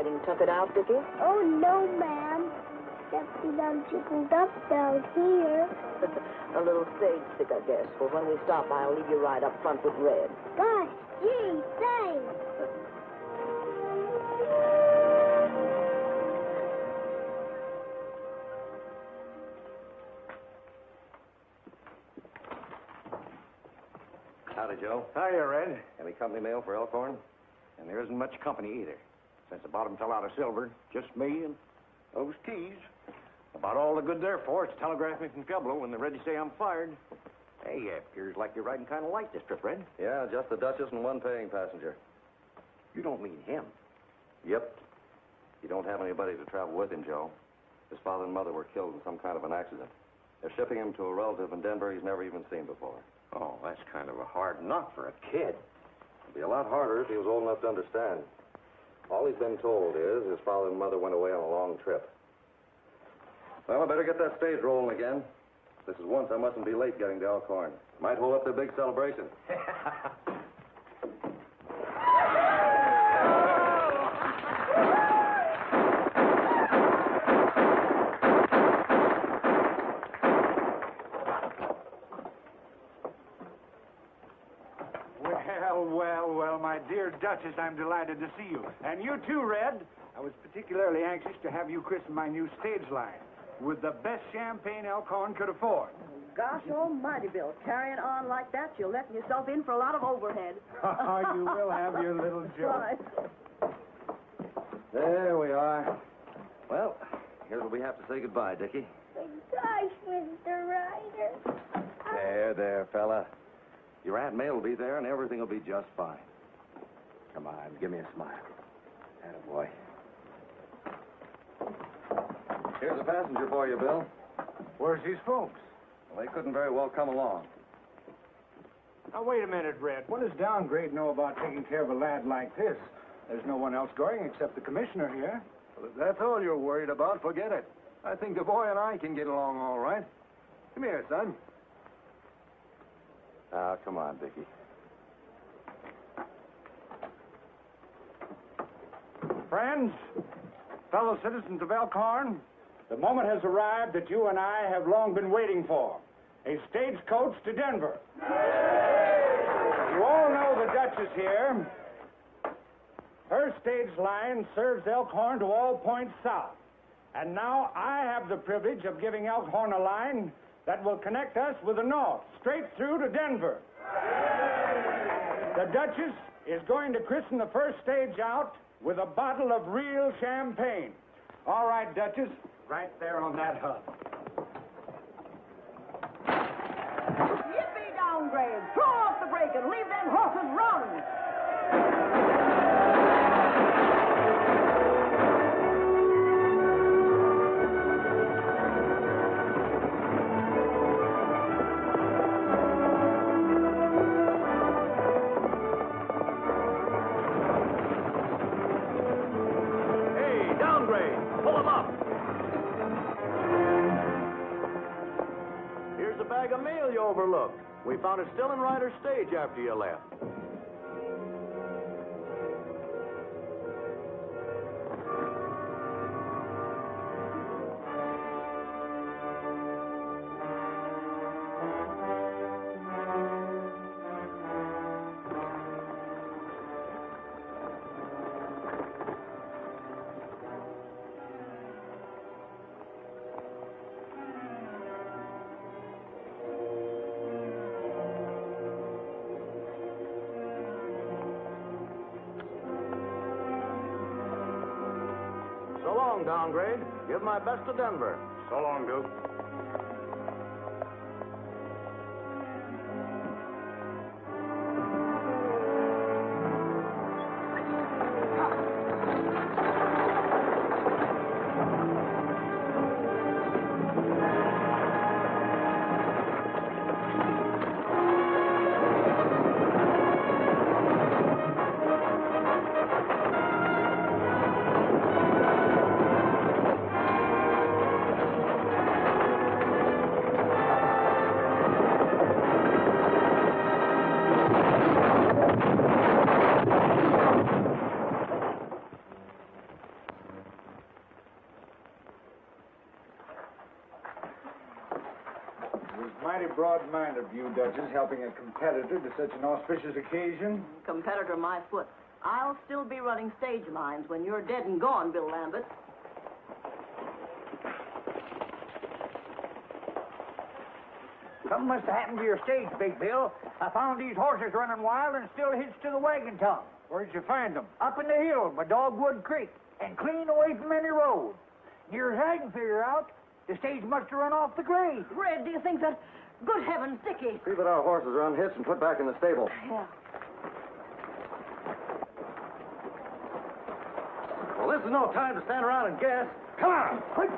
getting tuckered out, Dickie? Oh, no, ma'am. Just be done chickened up down here. A little stage sick, I guess. Well, when we stop, I'll leave you right up front with Red. Gosh, gee, thanks. Howdy, Joe. Hiya, Red. Any company mail for Elkhorn? And there isn't much company either. Since the bottom fell out of silver, just me and those keys. About all the good they're for is to telegraph me from Pueblo when they're ready to say I'm fired. Hey, appears like you're riding kind of light this trip, Red. Yeah, just the Duchess and one paying passenger. You don't mean him. Yep. You don't have anybody to travel with him, Joe. His father and mother were killed in some kind of an accident. They're shipping him to a relative in Denver he's never even seen before. Oh, that's kind of a hard knock for a kid. It'd be a lot harder if he was old enough to understand. All he's been told is his father and mother went away on a long trip. Well, I better get that stage rolling again. This is once I mustn't be late getting to Elkhorn. Might hold up their big celebration. Well, my dear Duchess, I'm delighted to see you. And you too, Red. I was particularly anxious to have you christen my new stage line with the best champagne Elkhorn could afford. Gosh almighty, Bill. Carrying on like that, you're letting yourself in for a lot of overhead. You will have your little joke. Right. There we are. Well, here's where we have to say goodbye, Dickie. Gosh, Mr. Ryder. There, fella. Your Aunt May will be there, and everything will be just fine. Come on, give me a smile. Attaboy. Here's a passenger for you, Bill. Where's these folks? Well, they couldn't very well come along. Now, wait a minute, Red. What does Downgrade know about taking care of a lad like this? There's no one else going except the commissioner here. Well, if that's all you're worried about, forget it. I think the boy and I can get along all right. Come here, son. Now, come on, Dickie. Friends, fellow citizens of Elkhorn, the moment has arrived that you and I have long been waiting for. A stagecoach to Denver. You all know the Duchess here. Her stage line serves Elkhorn to all points south. And now I have the privilege of giving Elkhorn a line that will connect us with the north, straight through to Denver. The Duchess is going to christen the first stage out with a bottle of real champagne. All right, Duchess, right there on that hub. Yippee, Downgrade. Throw off the brake and leave them horses run. Overlooked. We found it still in Ryder's stage after you left. So long, Downgrade. Give my best to Denver. So long, Duke. broad-minded of you, Duchess, helping a competitor to such an auspicious occasion. Competitor, my foot. I'll still be running stage lines when you're dead and gone, Bill Lambert. Something must have happened to your stage, Big Bill. I found these horses running wild and still hitched to the wagon tongue. Where'd you find them? Up in the hills by Dogwood Creek and clean away from any road. Near as I can figure out, the stage must have run off the grade. Red, do you think that... Good heavens, Dickie. See that our horses are unhitched and put back in the stable. Yeah. Well, this is no time to stand around and guess. Come on! Quick!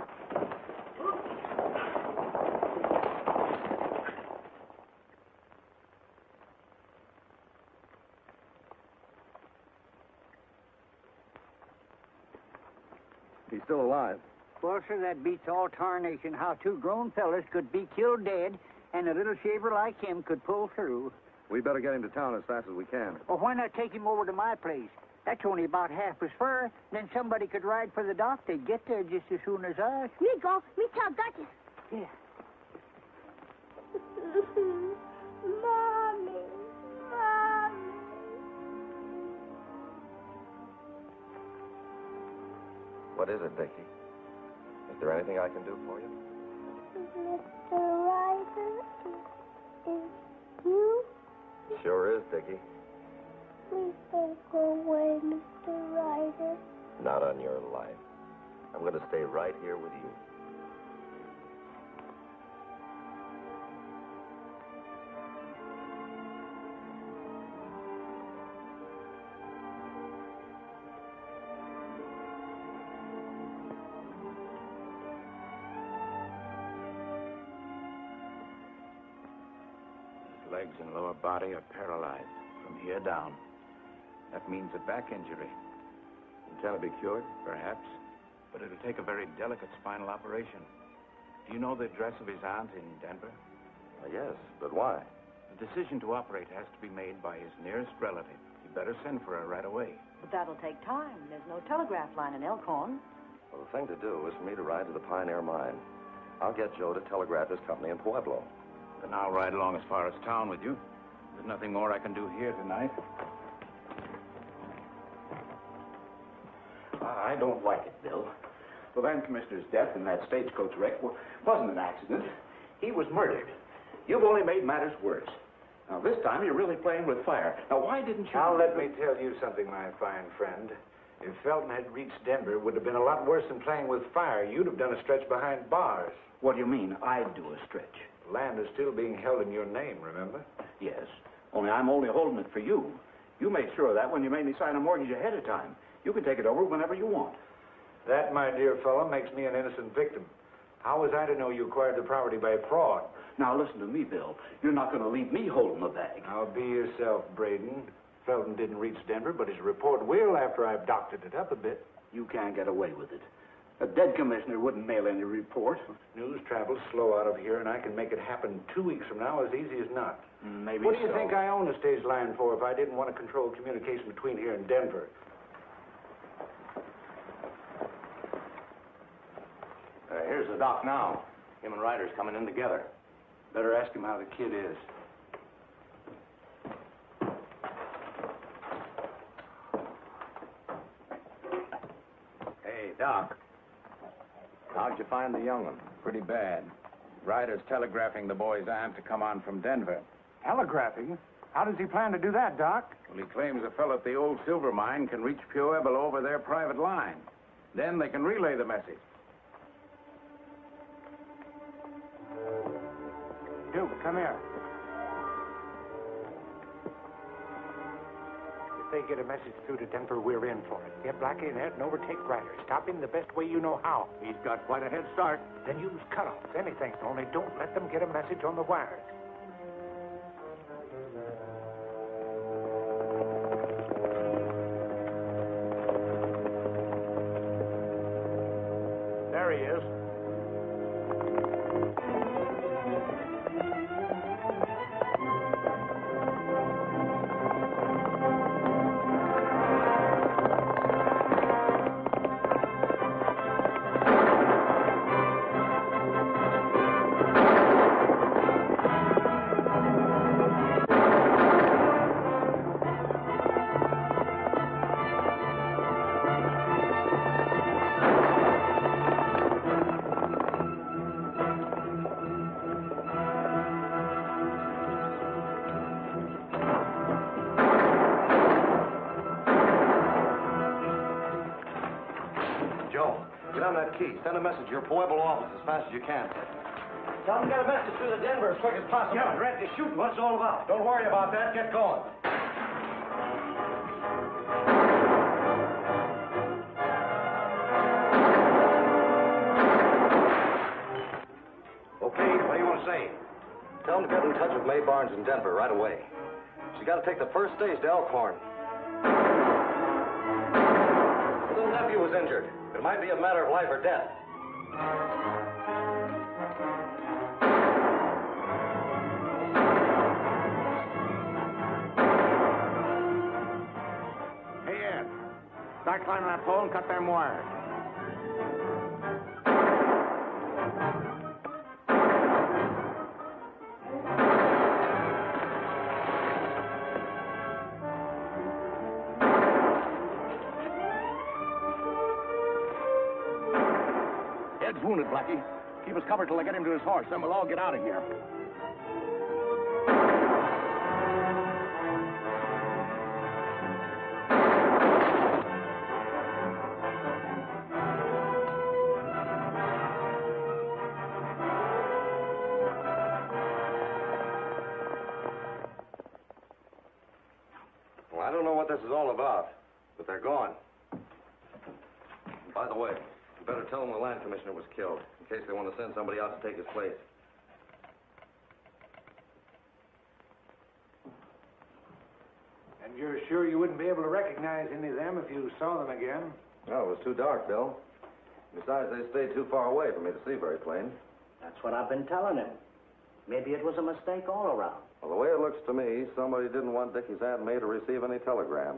He's still alive. Well, sir, that beats all tarnation how two grown fellas could be killed dead and a little shaver like him could pull through. We better get him to town as fast as we can. Well, why not take him over to my place? That's only about half as far. Then somebody could ride for the dock. They'd get there just as soon as us. Me go. Me tell Duchess. Yeah. Mommy. Mommy. What is it, Dickie? Is there anything I can do for you? Mr. Ryder, is you? Sure is, Dickie. Please don't go away, Mr. Ryder. Not on your life. I'm going to stay right here with you. His legs and lower body are paralyzed from here down. That means a back injury. Can it be cured? Perhaps, but it'll take a very delicate spinal operation. Do you know the address of his aunt in Denver? Yes, but why? The decision to operate has to be made by his nearest relative. You better send for her right away. But that'll take time. There's no telegraph line in Elkhorn. Well, the thing to do is for me to ride to the Pioneer Mine. I'll get Joe to telegraph his company in Pueblo. Then I'll ride along as far as town with you. There's nothing more I can do here tonight. I don't like it, Bill. The land commissioner's death in that stagecoach wreck wasn't an accident. He was murdered. You've only made matters worse. Now, this time you're really playing with fire. Now, why didn't you... Now, let me tell you something, my fine friend. If Felton had reached Denver, it would have been a lot worse than playing with fire. You'd have done a stretch behind bars. What do you mean, I'd do a stretch? The land is still being held in your name, remember? Yes, only I'm only holding it for you. You made sure of that when you made me sign a mortgage ahead of time. You can take it over whenever you want. That, my dear fellow, makes me an innocent victim. How was I to know you acquired the property by fraud? Now, listen to me, Bill. You're not going to leave me holding the bag. Now, be yourself, Braden. Felton didn't reach Denver, but his report will after I've doctored it up a bit. You can't get away with it. A dead commissioner wouldn't mail any report. News travels slow out of here, and I can make it happen 2 weeks from now as easy as not. Maybe What do you so. think I own the stage line for if I didn't want to control communication between here and Denver? Here's the doc now. Him and Ryder's coming in together. Better ask him how the kid is. Hey, Doc. How'd you find the young one? Pretty bad. Ryder's telegraphing the boy's aunt to come on from Denver. Telegraphing? How does he plan to do that, Doc? Well, he claims a fellow at the old silver mine can reach Pueblo over their private line. Then they can relay the message. Duke, come here. If they get a message through to Denver, we're in for it. Get Blackie in there and overtake Ryder. Stop him the best way you know how. He's got quite a head start. Then use cutoffs, anything. Only don't let them get a message on the wires. There he is. down that key. Send a message to your Pueblo office as fast as you can. Tell them to get a message through to Denver as quick as possible. Yeah, ready to shoot. What's it all about? Don't worry about that. Get going. Okay, what do you want to say? Tell them to get in touch with May Barnes in Denver right away. She's got to take the first stage to Elkhorn. Her little nephew was injured. It might be a matter of life or death. Hey, Ed. Start climbing that pole and cut them wires. Ed's wounded, Blackie. Keep us covered till I get him to his horse, then we'll all get out of here. Well, I don't know what this is all about, but they're gone. By the way, you better tell them the land commissioner was killed, in case they want to send somebody out to take his place. And you're sure you wouldn't be able to recognize any of them if you saw them again? No, it was too dark, Bill. Besides, they stayed too far away for me to see very plain. That's what I've been telling him. Maybe it was a mistake all around. Well, the way it looks to me, somebody didn't want Dickie's Aunt May to receive any telegram.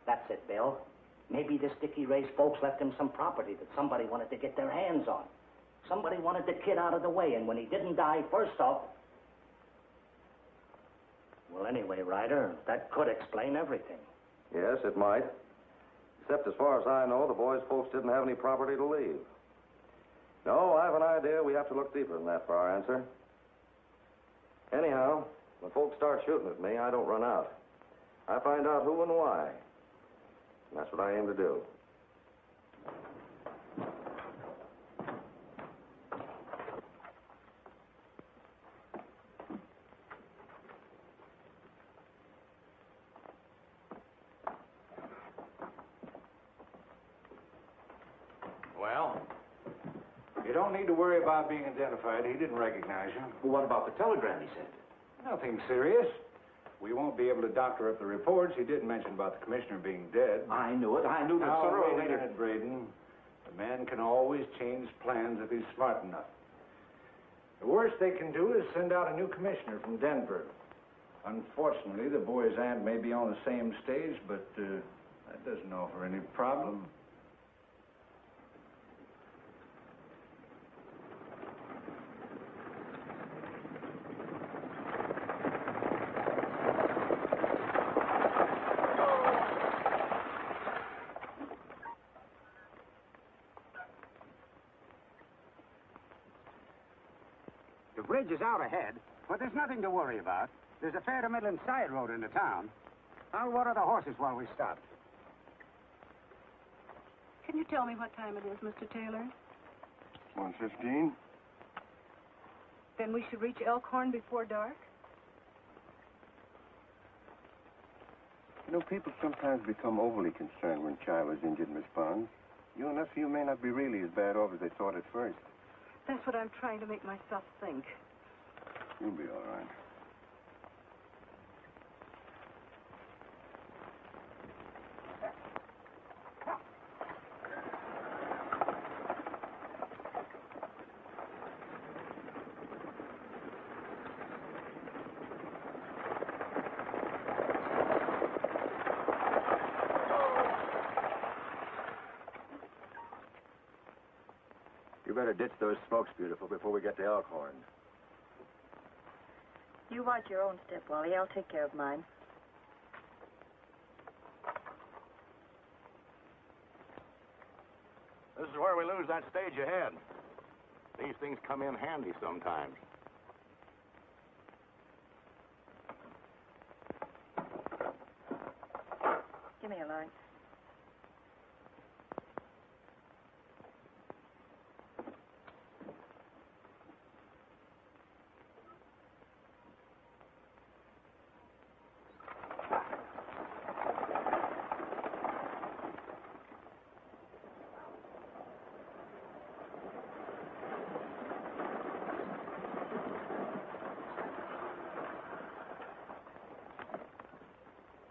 That's it, Bill. Maybe this Dickie Ray's folks left him some property that somebody wanted to get their hands on. Somebody wanted the kid out of the way, and when he didn't die first off... Well, anyway, Ryder, that could explain everything. Yes, it might. Except as far as I know, the boys' folks didn't have any property to leave. No, I have an idea we have to look deeper than that for our answer. Anyhow, when folks start shooting at me, I don't run out. I find out who and why. And that's what I aim to do. Well? You don't need to worry about being identified. He didn't recognize you. Well, what about the telegram he sent? Nothing serious. We won't be able to doctor up the reports. He did mention about the commissioner being dead. I knew it. I knew that Now, sooner or wait a later. minute, Braden. The man can always change plans if he's smart enough. The worst they can do is send out a new commissioner from Denver. Unfortunately, the boy's aunt may be on the same stage, but that doesn't offer any problem. The bridge is out ahead, but there's nothing to worry about. There's a fair to Midland side road into town. I'll water the horses while we stop. Can you tell me what time it is, Mr. Taylor? 1:15. Then we should reach Elkhorn before dark? You know, people sometimes become overly concerned when child is injured, Miss Barnes. You and nephew may not be really as bad off as they thought at first. That's what I'm trying to make myself think. You'll be all right. You better ditch those smokes, beautiful, before we get to Elkhorn. You watch your own step, Wally. I'll take care of mine. This is where we lose that stage ahead. These things come in handy sometimes. Give me a line.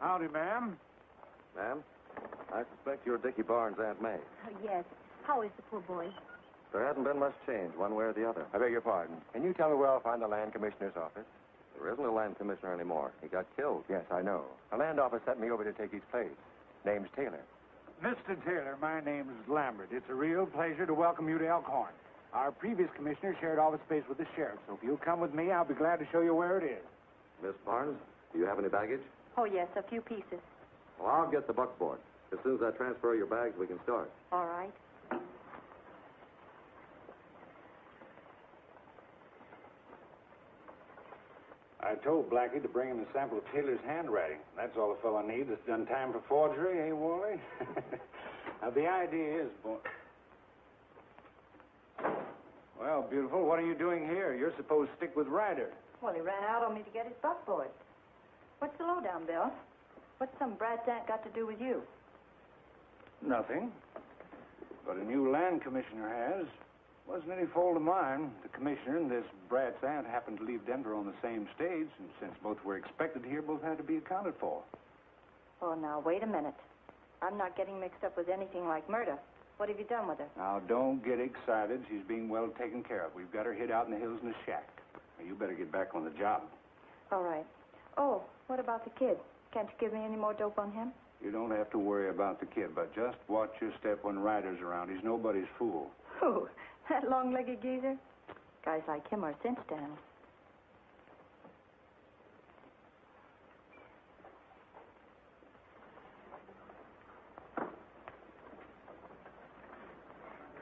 Howdy, ma'am. Ma'am, I suspect you're Dickie Barnes' Aunt May. Yes. How is the poor boy? There hasn't been much change, one way or the other. I beg your pardon. Can you tell me where I'll find the land commissioner's office? There isn't a land commissioner anymore. He got killed. Yes, I know. The land office sent me over to take his place. Name's Taylor. Mr. Taylor, my name is Lambert. It's a real pleasure to welcome you to Elkhorn. Our previous commissioner shared office space with the sheriff, so if you'll come with me, I'll be glad to show you where it is. Miss Barnes, do you have any baggage? Oh, yes, a few pieces. Well, I'll get the buckboard. As soon as I transfer your bags, we can start. All right. I told Blackie to bring him a sample of Taylor's handwriting. That's all a fellow needs that's done time for forgery, eh, Wally? Now, the idea is... Well, beautiful, what are you doing here? You're supposed to stick with Ryder. Well, he ran out on me to get his buckboard. What's the lowdown, Bill? What's some brat's aunt got to do with you? Nothing. But a new land commissioner has. Wasn't any fault of mine. The commissioner and this brat's aunt happened to leave Denver on the same stage, and since both were expected here, both had to be accounted for. Oh, now, wait a minute. I'm not getting mixed up with anything like murder. What have you done with her? Now, don't get excited. She's being well taken care of. We've got her hid out in the hills in a shack. Now, you better get back on the job. All right. Oh, what about the kid? Can't you give me any more dope on him? You don't have to worry about the kid, but just watch your step when Ryder's around. He's nobody's fool. Who? That long-legged geezer? Guys like him are a cinch to handle.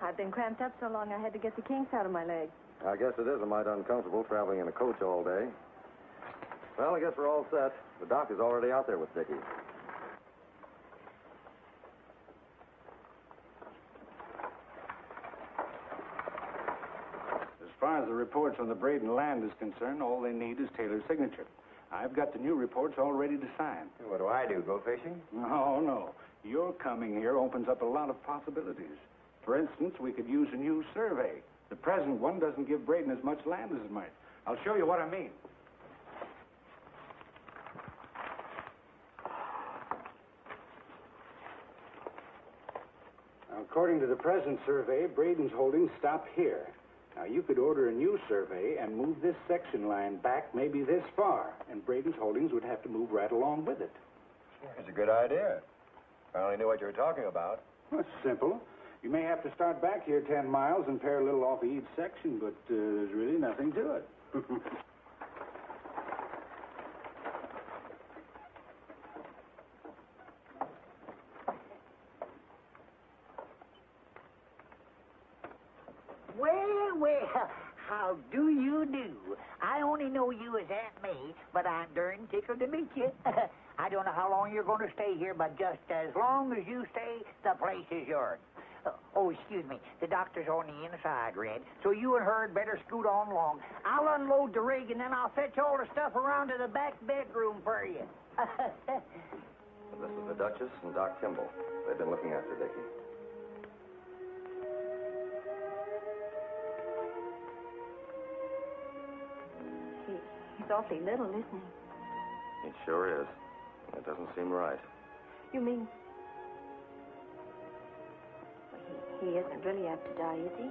I've been cramped up so long I had to get the kinks out of my leg. I guess it is a mite uncomfortable traveling in a coach all day. Well, I guess we're all set. The doc is already out there with Dickie. As far as the reports on the Braden land is concerned, all they need is Taylor's signature. I've got the new reports all ready to sign. What do I do, go fishing? No. Your coming here opens up a lot of possibilities. For instance, we could use a new survey. The present one doesn't give Braden as much land as it might. I'll show you what I mean. Now, according to the present survey, Braden's holdings stop here. Now, you could order a new survey and move this section line back maybe this far, and Braden's holdings would have to move right along with it. It's a good idea. If I only knew what you were talking about. Well, it's simple. You may have to start back here 10 miles and pare a little off of each section, but there's really nothing to it. Well, how do you do? I only know you as Aunt May, but I'm darn tickled to meet you. I don't know how long you're going to stay here, but just as long as you stay, the place is yours. Oh, excuse me. The doctor's on the inside, Red, so you and her had better scoot on along. I'll unload the rig, and then I'll fetch all the stuff around to the back bedroom for you. This is the Duchess and Doc Kimball. They've been looking after Dickie. He's awfully little, isn't he? It sure is. It doesn't seem right. You mean... He isn't really apt to die, is he?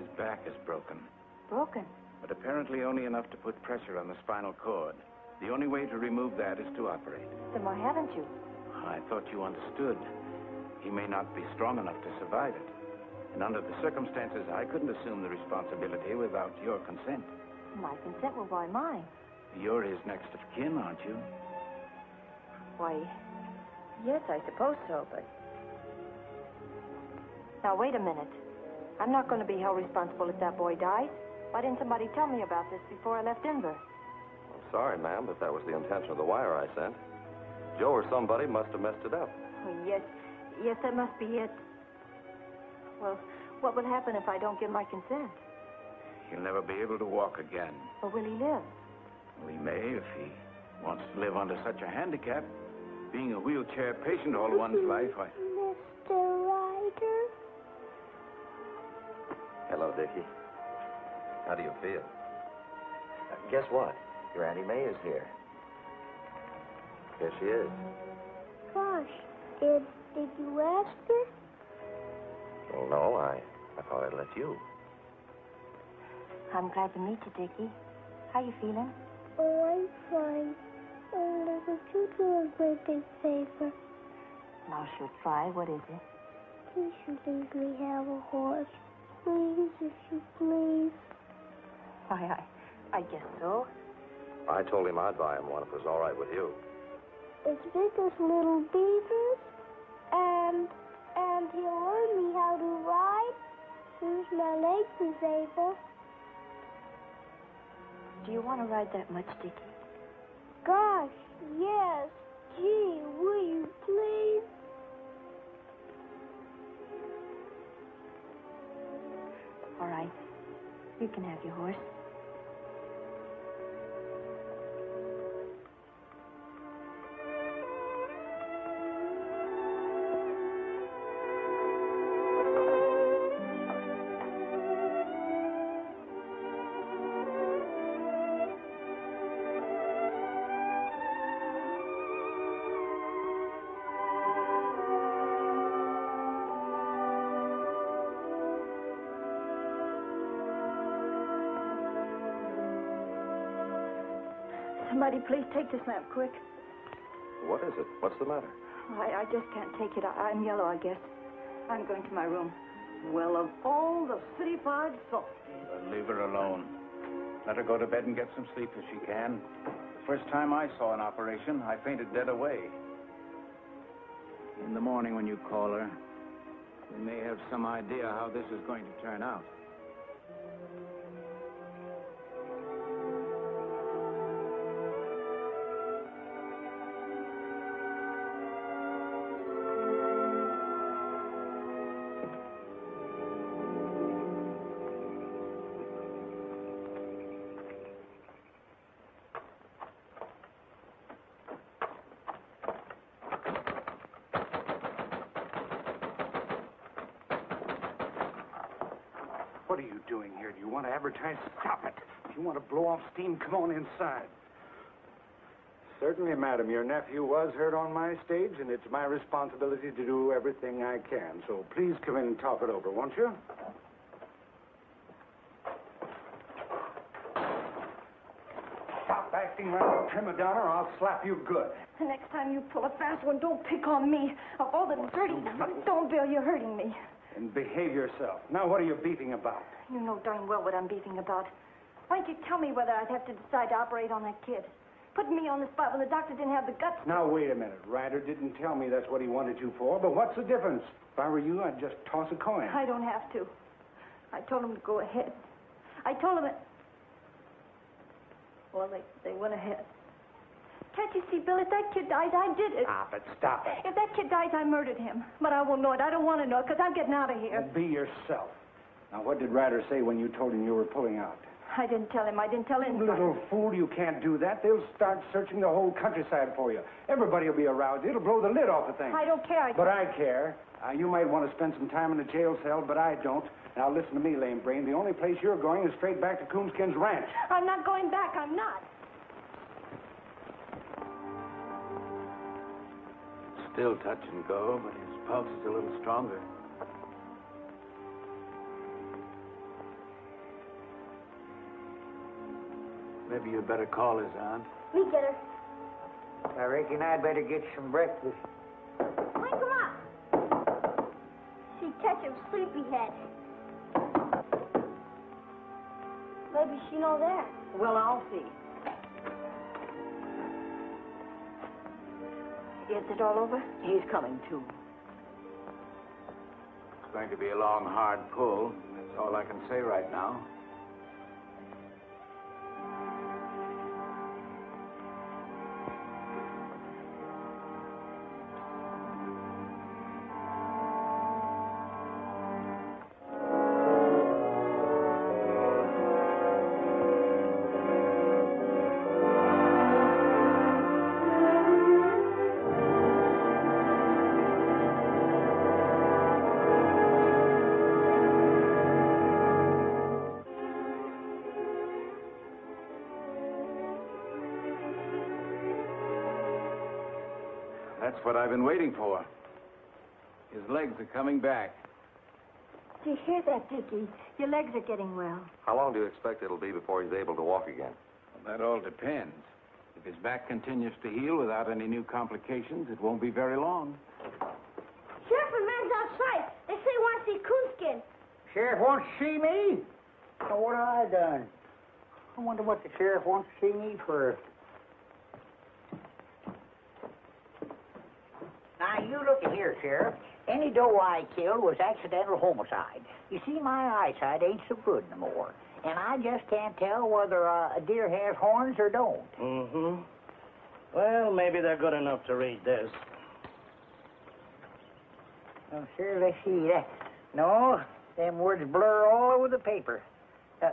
His back is broken, Broken? but apparently only enough to put pressure on the spinal cord. The only way to remove that is to operate. Then why haven't you? I thought you understood. He may not be strong enough to survive it. And under the circumstances, I couldn't assume the responsibility without your consent. My consent will buy mine. You're his next of kin, aren't you? Why, yes, I suppose so, but... Now, wait a minute. I'm not going to be held responsible if that boy dies. Why didn't somebody tell me about this before I left Denver? I'm sorry, ma'am, but that was the intention of the wire I sent. Joe or somebody must have messed it up. Oh, yes, that must be it. Well, what will happen if I don't give my consent? He'll never be able to walk again. Or will he live? Well, he may if he wants to live under such a handicap. Being a wheelchair patient all one's life, Mr. Ryder? Hello, Dickie. How do you feel? Guess what? Your Auntie May is here. Here she is. Gosh, did you ask her? Well, no, I thought I'd let you. I'm glad to meet you, Dickie. How you feeling? Oh, I'm fine. Oh, would you do a great big favor? I'll sure try. What is it? Please you let me have a horse. Please, if you please. Why, I guess so. I told him I'd buy him one if it was all right with you. As big as little beavers, and he'll learn me how to ride. Use my legs is able. Do you want to ride that much, Dickie? Gosh, yes. Gee, will you please? All right. You can have your horse. Somebody please take this lamp quick. What is it? What's the matter? I just can't take it. I'm yellow, I guess. I'm going to my room. Well, of all the city-fied softies. Leave her alone. Let her go to bed and get some sleep if she can. The first time I saw an operation, I fainted dead away. In the morning when you call her, we may have some idea how this is going to turn out. What are you doing here? Do you want to advertise? Stop it. If you want to blow off steam, come on inside. Certainly, madam. Your nephew was heard on my stage, and it's my responsibility to do everything I can. So please come in and talk it over, won't you? Stop acting like a prima donna, or I'll slap you good. The next time you pull a fast one, don't pick on me. Of all the dirty... Don't, Bill, you're hurting me. And behave yourself. Now, what are you beefing about? You know darn well what I'm beefing about. Why don't you tell me whether I'd have to decide to operate on that kid? Putting me on the spot when the doctor didn't have the guts. Now, wait a minute. Ryder didn't tell me that's what he wanted you for, but what's the difference? If I were you, I'd just toss a coin. I don't have to. I told him to go ahead. I told him that... Well, they went ahead. Can't you see, Bill, if that kid dies, I did it. Stop it, stop it. If that kid dies, I murdered him. But I won't know it. I don't want to know it, because I'm getting out of here. Well, be yourself. Now, what did Ryder say when you told him you were pulling out? I didn't tell him. I didn't tell anybody. Little fool, you can't do that. They'll start searching the whole countryside for you. Everybody will be aroused. It'll blow the lid off the thing. I don't care. But I care. You might want to spend some time in the jail cell, but I don't. Now, listen to me, lame brain. The only place you're going is straight back to Coonskin's ranch. I'm not going back. I'm not. Still touch and go, but his pulse is a little stronger. Maybe you'd better call his aunt. Me get her. I reckon I'd better get some breakfast. Wake her up. She catch him sleepyhead. Maybe she know there. Well, I'll see. Is it all over? He's coming, too. It's going to be a long, hard pull. That's all I can say right now. That's what I've been waiting for. His legs are coming back. Do you hear that, Dickie? Your legs are getting well. How long do you expect it'll be before he's able to walk again? Well, that all depends. If his back continues to heal without any new complications, it won't be very long. Sheriff, a man's outside. They say he wants to see Coonskin. Sheriff wants to see me? Oh, what have I done? I wonder what the sheriff wants to see me for. Now, you look at here, Sheriff. Any doe I killed was accidental homicide. You see, my eyesight ain't so good no more. And I just can't tell whether a deer has horns or don't. Mm-hmm. Well, maybe they're good enough to read this. Oh, sure, let's see that. No, them words blur all over the paper.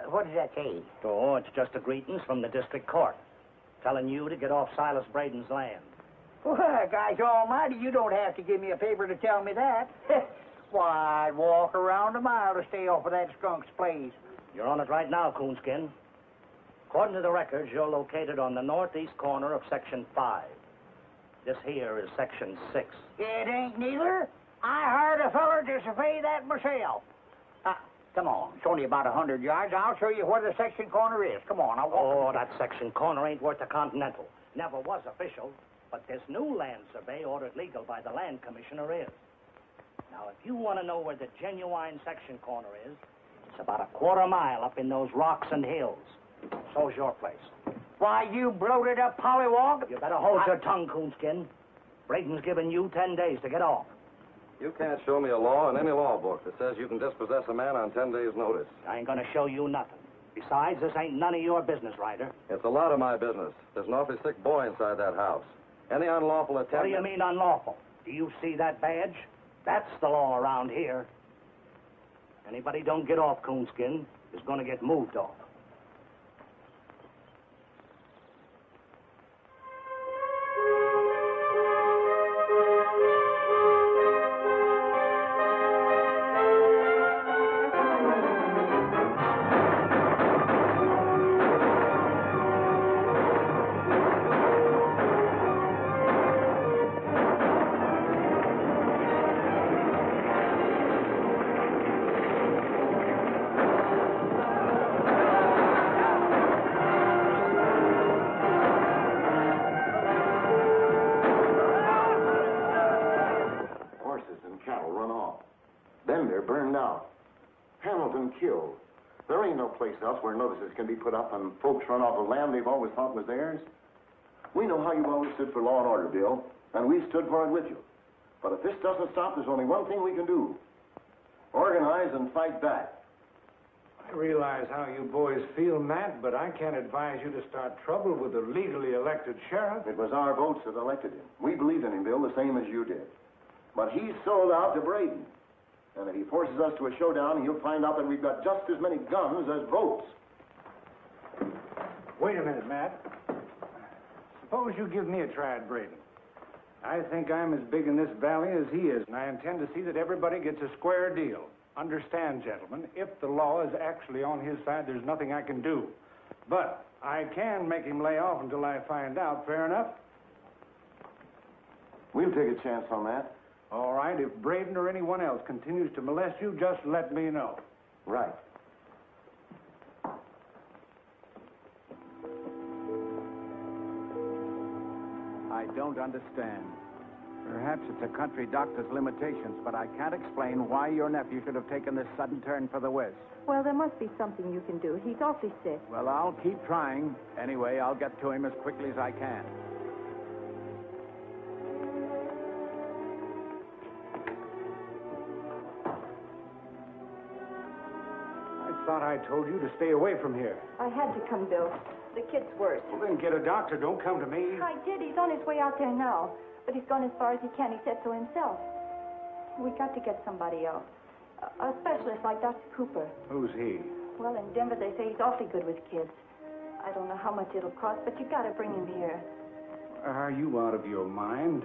What does that say? Oh, it's just a greetings from the district court, telling you to get off Silas Braden's land. Well, gosh almighty, you don't have to give me a paper to tell me that. Why, I'd walk around a mile to stay off of that skunk's place. You're on it right now, Coonskin. According to the records, you're located on the northeast corner of Section 5. This here is Section 6. It ain't neither. I hired a feller to survey that myself. Come on, it's only about 100 yards. I'll show you where the section corner is. Come on, I'll walk. Oh, that section corner ain't worth a continental. Never was official, but this new land survey ordered legal by the land commissioner is. Now, if you want to know where the genuine section corner is, it's about a quarter mile up in those rocks and hills. So's your place. Why, you bloated up pollywog. You better hold your tongue, Coonskin. Braden's given you 10 days to get off. You can't show me a law in any law book that says you can dispossess a man on 10 days' notice. I ain't gonna show you nothing. Besides, this ain't none of your business, Ryder. It's a lot of my business. There's an awfully sick boy inside that house. Any unlawful attempt... What do you mean unlawful? Do you see that badge? That's the law around here. Anybody don't get off, Coonskin, is gonna get moved off. Killed. There ain't no place else where notices can be put up and folks run off of land they've always thought was theirs. We know how you've always stood for law and order, Bill, and we stood for it with you. But if this doesn't stop, there's only one thing we can do. Organize and fight back. I realize how you boys feel, Matt, but I can't advise you to start trouble with the legally elected sheriff. It was our votes that elected him. We believed in him, Bill, the same as you did. But he's sold out to Braden. And if he forces us to a showdown, he'll find out that we've got just as many guns as votes. Wait a minute, Matt. Suppose you give me a try at Braden. I think I'm as big in this valley as he is, and I intend to see that everybody gets a square deal. Understand, gentlemen, if the law is actually on his side, there's nothing I can do. But I can make him lay off until I find out. Fair enough? We'll take a chance on that. All right, if Braden or anyone else continues to molest you, just let me know. Right. I don't understand. Perhaps it's a country doctor's limitations, but I can't explain why your nephew should have taken this sudden turn for the west. Well, there must be something you can do. He's awfully sick. Well, I'll keep trying. Anyway, I'll get to him as quickly as I can. I thought I told you to stay away from here. I had to come, Bill. The kid's worse. Well, then get a doctor. Don't come to me. I did. He's on his way out there now. But he's gone as far as he can. He said so himself. We got to get somebody else. A specialist like Dr. Cooper. Who's he? Well, in Denver, they say he's awfully good with kids. I don't know how much it'll cost, but you got to bring him here. Are you out of your mind?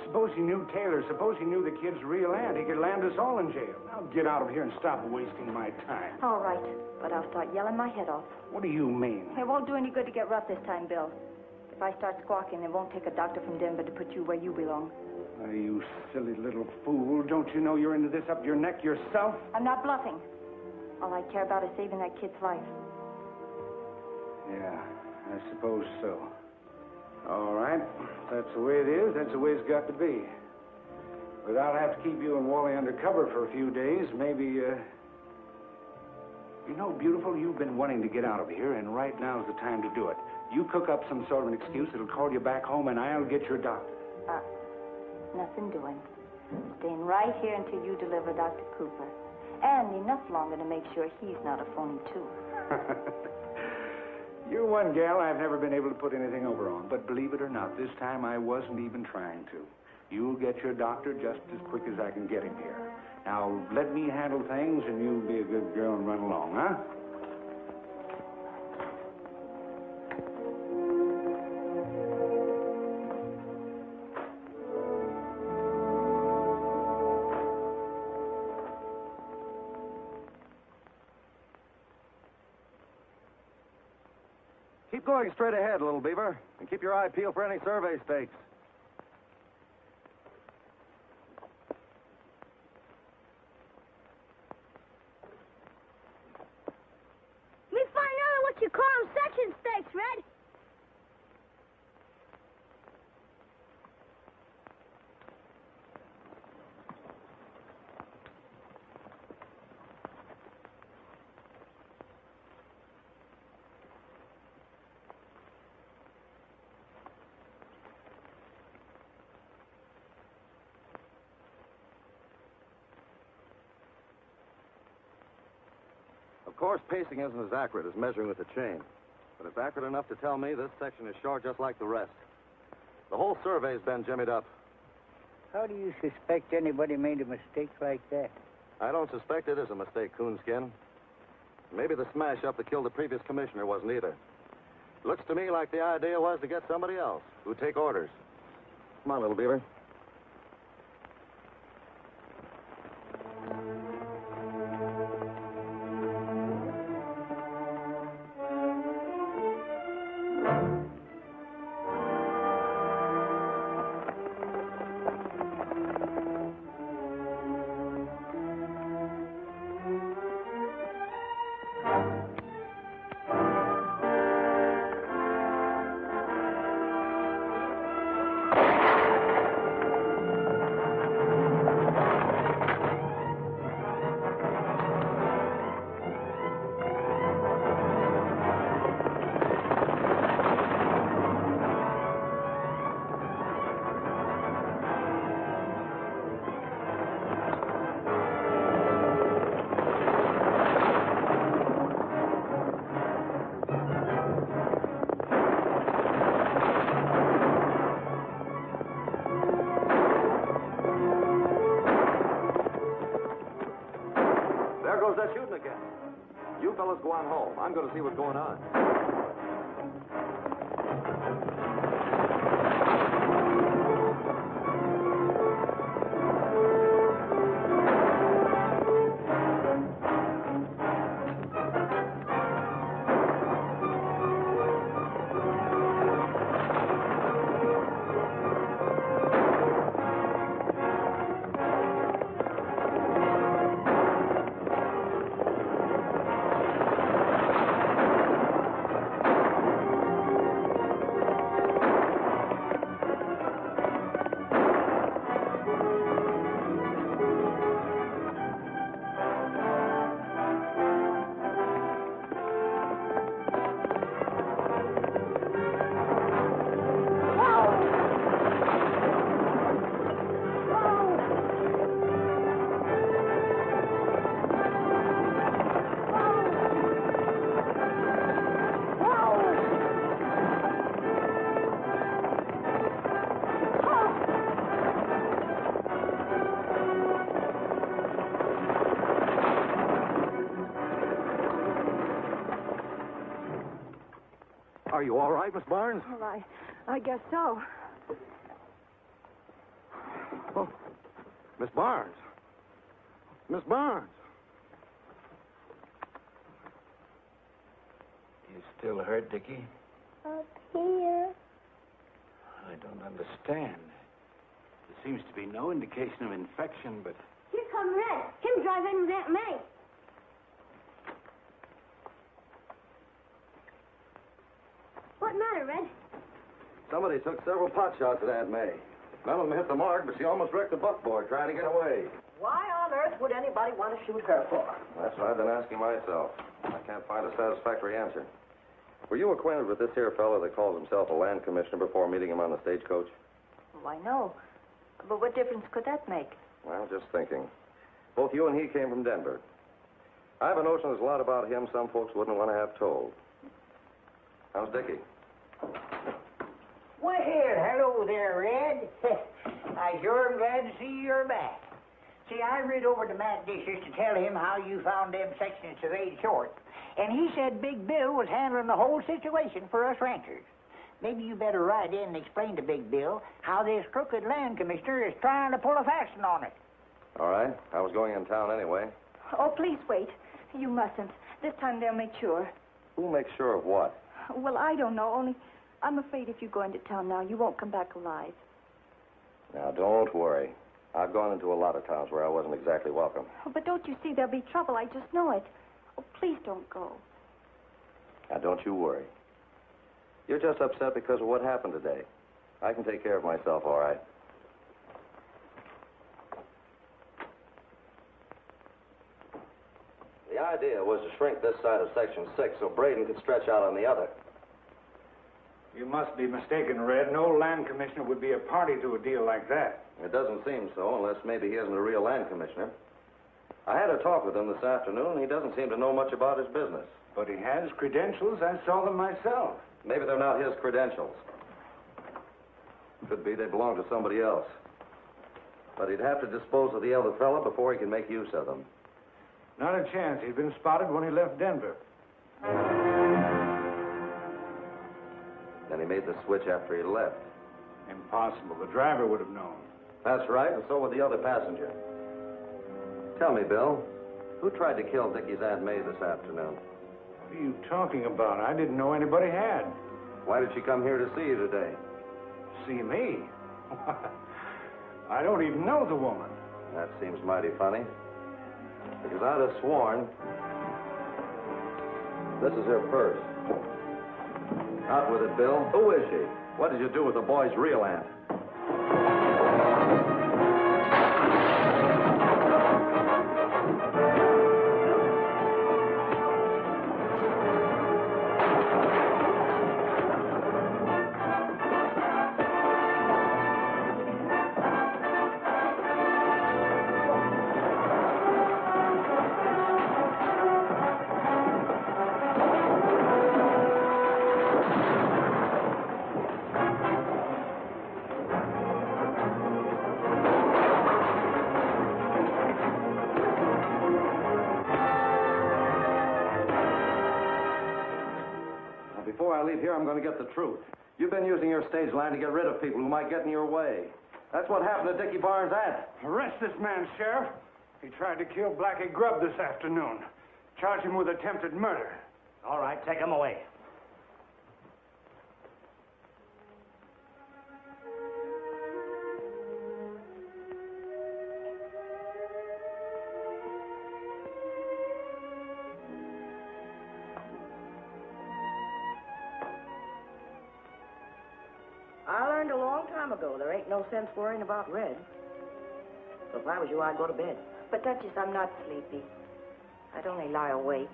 Suppose he knew Taylor. Suppose he knew the kid's real aunt. He could land us all in jail. Now get out of here and stop wasting my time. All right, but I'll start yelling my head off. What do you mean? It won't do any good to get rough this time, Bill. If If I start squawking, it won't take a doctor from Denver to put you where you belong. Oh, you silly little fool. Don't you know you're into this up your neck yourself? I'm not bluffing. All I care about is saving that kid's life. Yeah, I suppose so. All right. That's the way it is. That's the way it's got to be. But I'll have to keep you and Wally undercover for a few days. Maybe, You know, beautiful, you've been wanting to get out of here, and right now's the time to do it. You cook up some sort of an excuse that'll call you back home, and I'll get your doctor. Nothing doing. Staying right here until you deliver Dr. Cooper. And enough longer to make sure he's not a phony, too. You're one gal I've never been able to put anything over on. But believe it or not, this time I wasn't even trying to. You'll get your doctor just as quick as I can get him here. Now, let me handle things, and you'll be a good girl and run along, huh? Keep going straight ahead, little beaver, and keep your eye peeled for any survey stakes. We find out what you call them section stakes, Red. Of course, pacing isn't as accurate as measuring with a chain, but it's accurate enough to tell me this section is short just like the rest. The whole survey's been jimmied up. How do you suspect anybody made a mistake like that? I don't suspect it is a mistake, Coonskin. Maybe the smash-up that killed the previous commissioner wasn't either. Looks to me like the idea was to get somebody else who'd take orders. Come on, little beaver. That shooting again. You fellas go on home. I'm going to see what's going on. Are you all right, Miss Barnes? Well, I guess so. Oh, Miss Barnes. Miss Barnes. You still hurt, Dickie? Up here. understand. There seems to be no indication of infection, but... Here come Red. Him driving with Aunt May. What matter, Red? Somebody took several pot shots at Aunt May. None of them hit the mark, but she almost wrecked the buckboard trying to get away. Why on earth would anybody want to shoot her for? That's what I've been asking myself. I can't find a satisfactory answer. Were you acquainted with this here fellow that calls himself a land commissioner before meeting him on the stagecoach? Why, no. But what difference could that make? Well, just thinking. Both you and he came from Denver. I have a notion there's a lot about him some folks wouldn't want to have told. How's Dickie? Well, hello there, Red. I sure am glad to see you're back. See, I rid over to Matt Dishes to tell him how you found them sections surveyed short. And he said Big Bill was handling the whole situation for us ranchers. Maybe you better ride in and explain to Big Bill how this crooked land commissioner is trying to pull a fasten on it. All right. I was going in town anyway. Oh, please wait. You mustn't. This time they'll make sure. Who makes sure of what? Well, I don't know, only I'm afraid if you go into town now, you won't come back alive. Now, don't worry. I've gone into a lot of towns where I wasn't exactly welcome. Oh, but don't you see there'll be trouble? I just know it. Oh, please don't go. Now, don't you worry. You're just upset because of what happened today. I can take care of myself, all right. The idea was to shrink this side of Section 6 so Braden could stretch out on the other. You must be mistaken, Red. No land commissioner would be a party to a deal like that. It doesn't seem so, unless maybe he isn't a real land commissioner. I had a talk with him this afternoon, and he doesn't seem to know much about his business. But he has credentials. I saw them myself. Maybe they're not his credentials. Could be they belong to somebody else. But he'd have to dispose of the other fella before he can make use of them. Not a chance. He'd been spotted when he left Denver. Then he made the switch after he left. Impossible. The driver would have known. That's right, and so would the other passenger. Tell me, Bill, who tried to kill Dickie's Aunt May this afternoon? What are you talking about? I didn't know anybody had. Why did she come here to see you today? See me? I don't even know the woman. That seems mighty funny. Because I'd have sworn this is her purse. Out with it, Bill. Who is she? What did you do with the boy's real aunt? Before I leave here, I'm going to get the truth. You've been using your stage line to get rid of people who might get in your way. That's what happened to Dickie Barnes' aunt. Arrest this man, Sheriff. He tried to kill Blackie Grubb this afternoon. Charge him with attempted murder. All right, take him away. I learned a long time ago there ain't no sense worrying about Red. So if I was you, I'd go to bed. But, Duchess, I'm not sleepy. I'd only lie awake.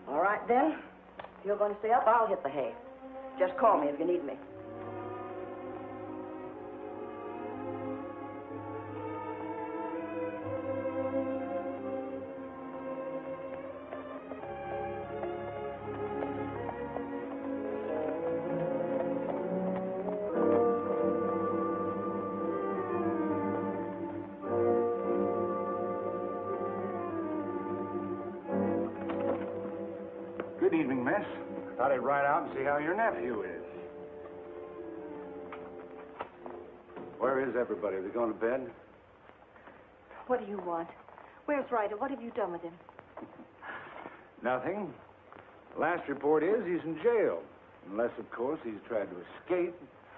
All right, then. If you're going to stay up, I'll hit the hay. Just call me if you need me. Good evening, miss. Thought I'd ride out and see how your nephew is. Where is everybody? Are they going to bed? What do you want? Where's Ryder? What have you done with him? Nothing. Last report is he's in jail. Unless, of course, he's tried to escape.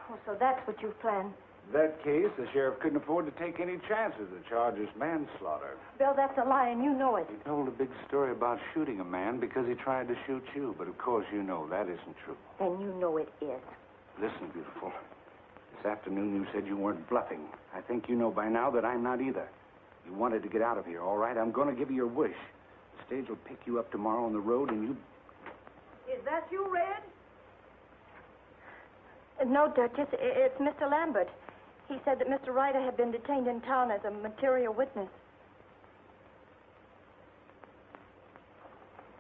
Oh, so that's what you've planned. In that case, the sheriff couldn't afford to take any chances. The charge is manslaughter. Bill, that's a lie, and you know it. He told a big story about shooting a man because he tried to shoot you, but of course you know that isn't true. And you know it is. Listen, beautiful. This afternoon you said you weren't bluffing. I think you know by now that I'm not either. You wanted to get out of here, all right? I'm going to give you your wish. The stage will pick you up tomorrow on the road, and you... Is that you, Red? No, Duchess. It's Mr. Lambert. He said that Mr. Ryder had been detained in town as a material witness.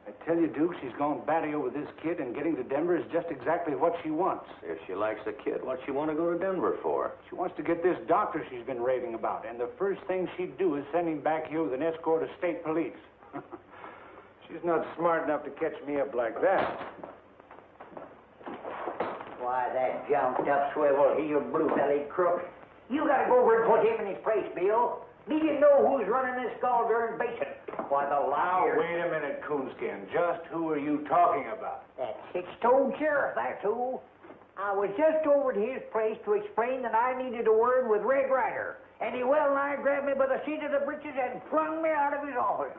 I tell you, Duke, she's gone batty over this kid, and getting to Denver is just exactly what she wants. If she likes the kid, what's she want to go to Denver for? She wants to get this doctor she's been raving about, and the first thing she'd do is send him back here with an escort of state police. She's not smart enough to catch me up like that. Why, that jumped-up, swivel-heeled, blue-bellied crook. You gotta go over and put him in his place, Bill. Me you know who's running this gall-darn basin. Why, the Now, liar... wait a minute, Coonskin. Just who are you talking about? That six-toed sheriff, that's who. I was just over to his place to explain that I needed a word with Red Ryder. And he well-nigh grabbed me by the seat of the breeches and flung me out of his office.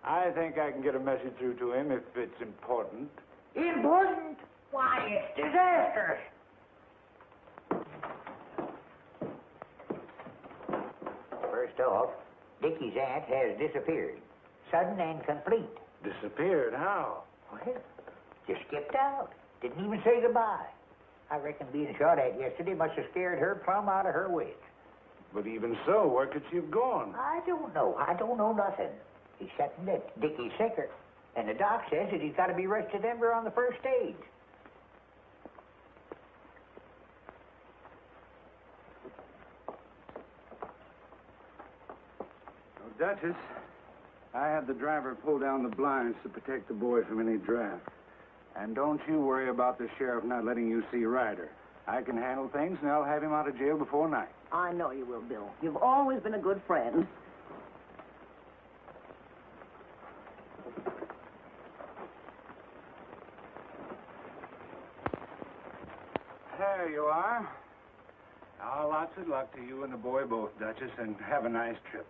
I think I can get a message through to him if it's important. Important? Why, it's disastrous. First off, Dickie's aunt has disappeared. Sudden and complete. Disappeared? How? Well, just skipped out. Didn't even say goodbye. I reckon being shot at yesterday must have scared her plumb out of her wits. But even so, where could she have gone? I don't know. I don't know nothing. He's setting that Dickie's sicker. And the doc says that he's got to be rushed to Denver on the first stage. Duchess, I had the driver pull down the blinds to protect the boy from any draft. And don't you worry about the sheriff not letting you see Ryder. I can handle things, and I'll have him out of jail before night. I know you will, Bill. You've always been a good friend. There you are. Now, lots of luck to you and the boy both, Duchess, and have a nice trip.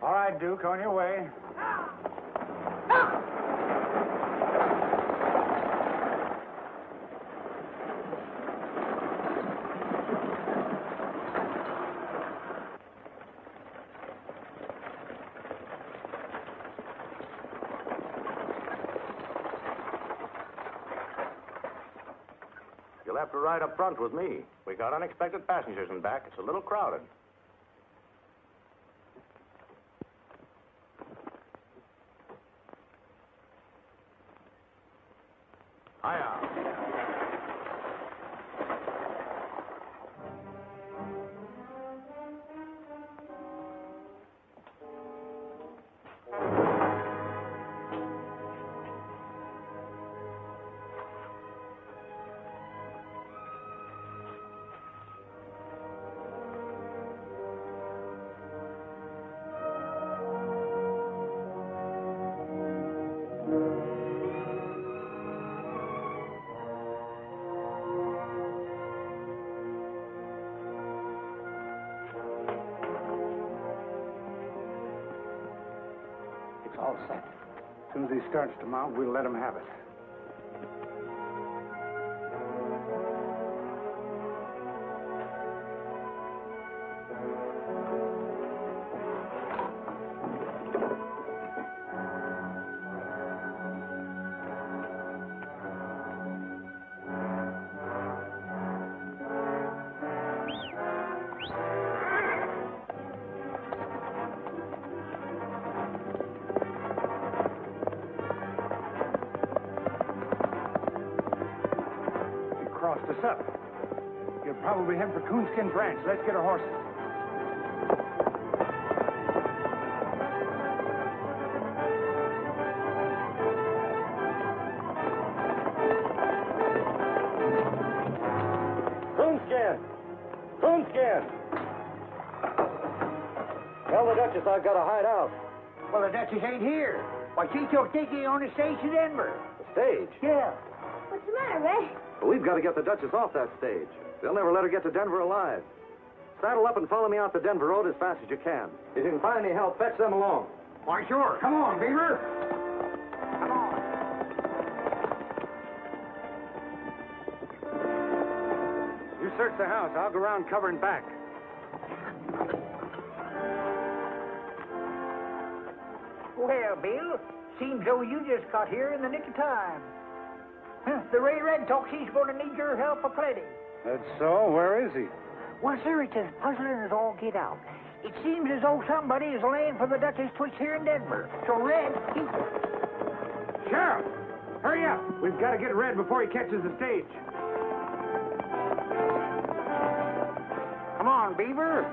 All right, Duke, on your way. You'll have to ride up front with me. We got unexpected passengers in back. It's a little crowded. Hiya. All set. As soon as he starts to mount, we'll let him have it. Crossed us up. You're probably heading for Coonskin's ranch. Let's get our horses. Coonskin! Coonskin! Tell the Duchess I've got to hide out. Well, the Duchess ain't here. Why, she took Dickie on the stage to Denver. The stage? Yeah. What's the matter, Red? But we've got to get the Duchess off that stage. They'll never let her get to Denver alive. Saddle up and follow me out the Denver road as fast as you can. If you can find any help, fetch them along. Why, sure. Come on, Beaver. Come on. You search the house. I'll go around covering back. Well, Bill, seems though you just got here in the nick of time. The Ray Red talks he's going to need your help aplenty. That's so. Where is he? Well, sir, it's as puzzling as all get out. It seems as though somebody is laying for the Duchess Twitch here in Denver. So Red, he... Sheriff! Hurry up! We've got to get Red before he catches the stage. Come on, Beaver.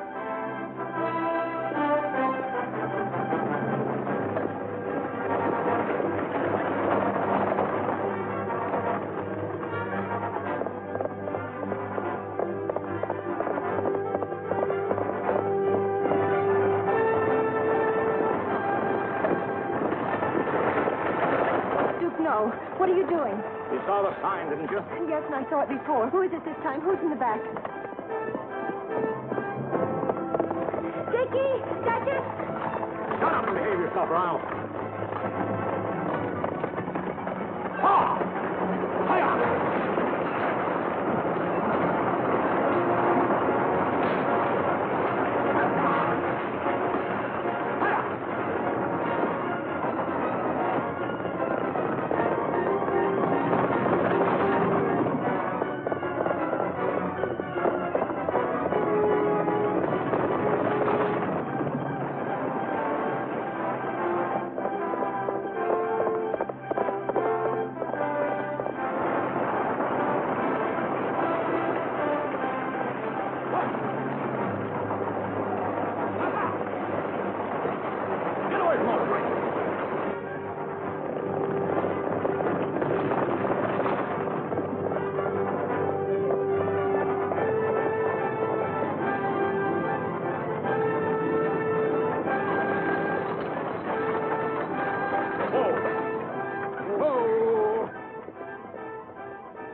No. What are you doing? You saw the sign, didn't you? Yes, and I saw it before. Who is it this time? Who's in the back? Dickie! Duchess! Shut up and behave yourself, Ralph. Ah! Hiya!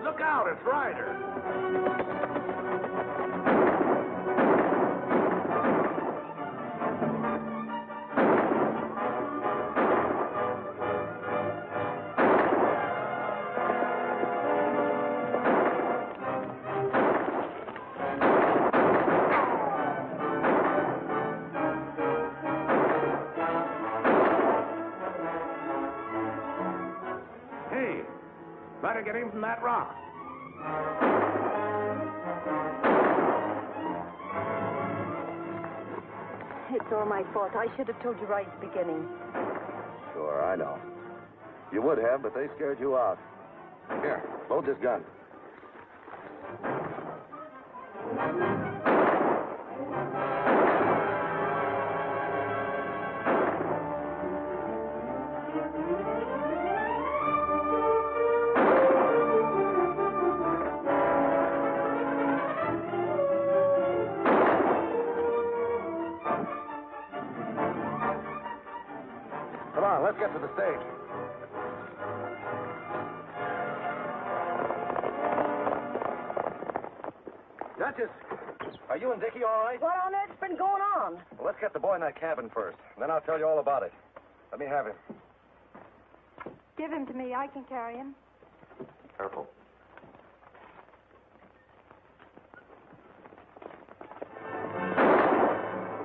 Look out, it's Ryder. Hey, better get him from that rock. It's all my fault. I should have told you right at the beginning. Sure, I know. You would have, but they scared you out. Here, load this gun. Come on, let's get to the stage. Duchess, are you and Dickie all right? What on earth's been going on? Well, let's get the boy in that cabin first. Then I'll tell you all about it. Let me have him. Give him to me. I can carry him. Careful.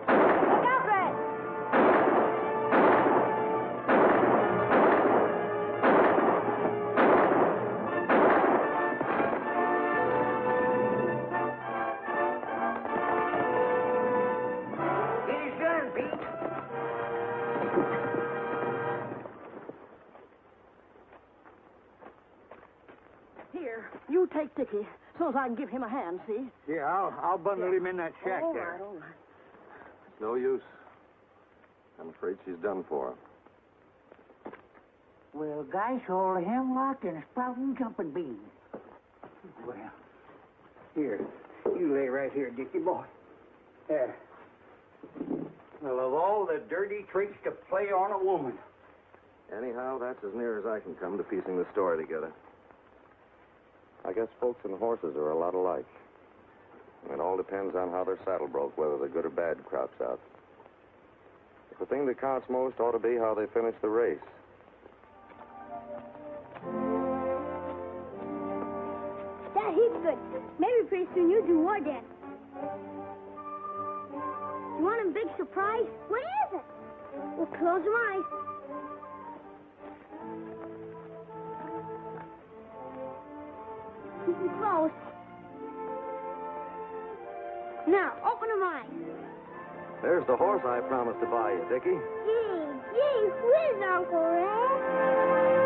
Look out, Red! It is done, Pete. Here, you take Dickie, so as I can give him a hand, see? Yeah, I'll bundle him in that shack All there. right, all right. It's no use. I'm afraid she's done for. Well, gosh, all the hemlock and sprouting jumping beans. Well, here, you lay right here, Dickie boy. There. Well, of all the dirty tricks to play on a woman. Anyhow, that's as near as I can come to piecing the story together. I guess folks and horses are a lot alike. And it all depends on how their saddle broke, whether the good or bad crops out. But the thing that counts most ought to be how they finish the race. That he's good. Maybe pretty soon you do more dance. You want a big surprise? What is it? Well, close your eyes. Keep them closed. Now, open them eyes. There's the horse I promised to buy you, Dickie. Gee whiz, Uncle Red.